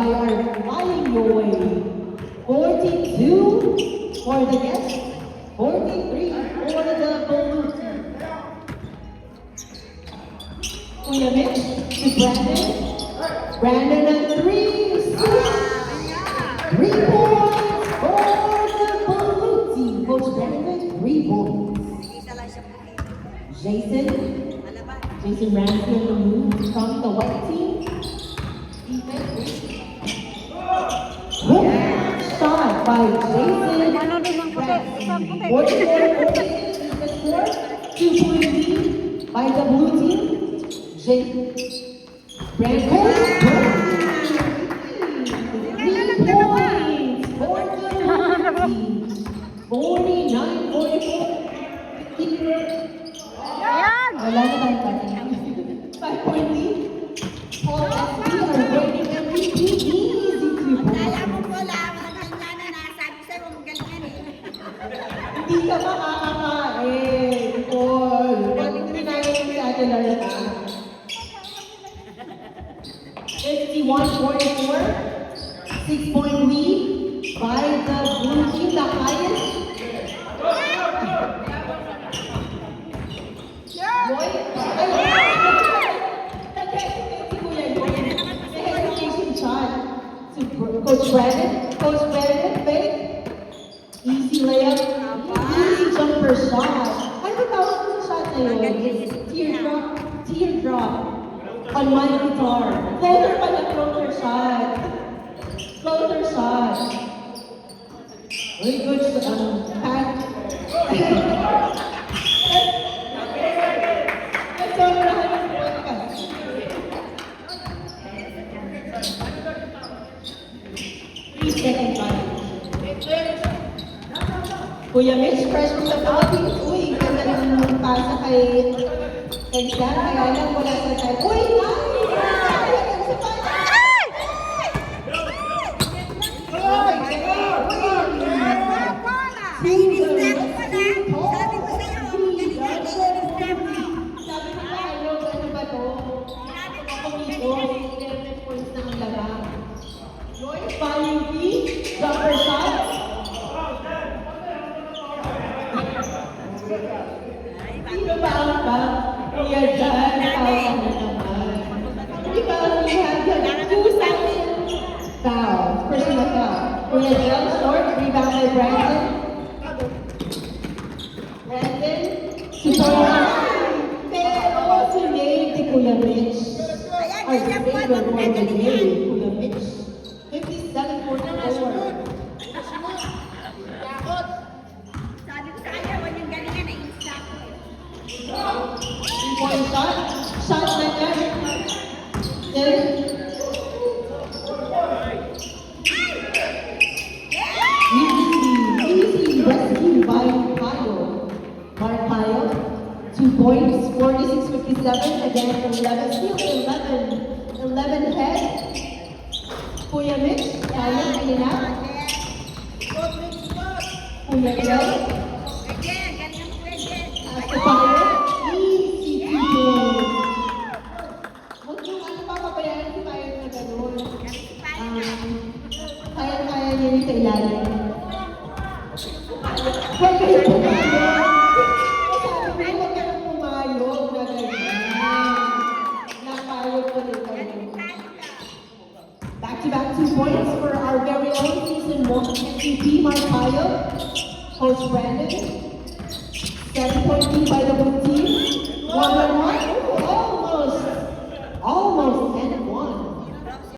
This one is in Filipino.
by our flying away. 42 for the guests, 43 for the balloon. Kuya Mitch to Brandon. Brandon at 3, 3 points for the balloon team. Coach Brandon, 3 points. Jason Ramsey on the move from the white team. Shot by Jason Ramsey. 44-48 is the score. 2-point lead by the blue team. Jason Brandon. 3 points for the blue team. 49-44. Wala na tayong patin. 5-point lead. Paul SB are winning MVP. Easy 3 points. Alam mo po lang, hanggang na nasabi sa'yo, magalingan eh. Hindi ka makakakain. Paul. Pag pinaya mo si Ate Lara ka. 51-44. 6-point lead by the blue team. The highest. Roy? Hesitation shot to Coach Brandon. Coach Brandon, fake. Easy layup. Easy jumper shot. Ano ba tawag ko sa shot na yun? It's teardrop on my guitar. Floater pa na floater shot. Floater shot. Very good pass. Second time. Kuya Mitch, fresh from the Philippines. Uy, ganda ng pasa kay Sam. Kaya lang wala sa time. Uy, jumper shot. Rebound ba? Kuya Jan, foul na naman. Rebound, we have 2 seconds. Foul, personal foul. Kuya Jan, short, rebound by Brandon. Brandon, pero sinave ni Kuya Mitch. Our favorite one of the day, Kuya Mitch. 57-44. Sabi ko sa kanya, huwag yung galingan eh. 3-point shot. Shot na yan. Easy rescue by Payo. Mark Payo. 2 points. 46-57. Again, 11 steals. 11 head. Kuya Mitch, kaya na. Kuya Joe. Again, galingan mo again. After power, easy 2 points. Huwag yung papabayaan si Payo na gano'n. Kaya niya rin sa ilalim. Huwag kayo pumayog. Sabi ko, huwag ka nang pumayog na ganyan. Napayog ko rin kayo. Back-to-back 2 points for our very own season 1 MVP, Mark Payo. Coach Brandon. 7 points.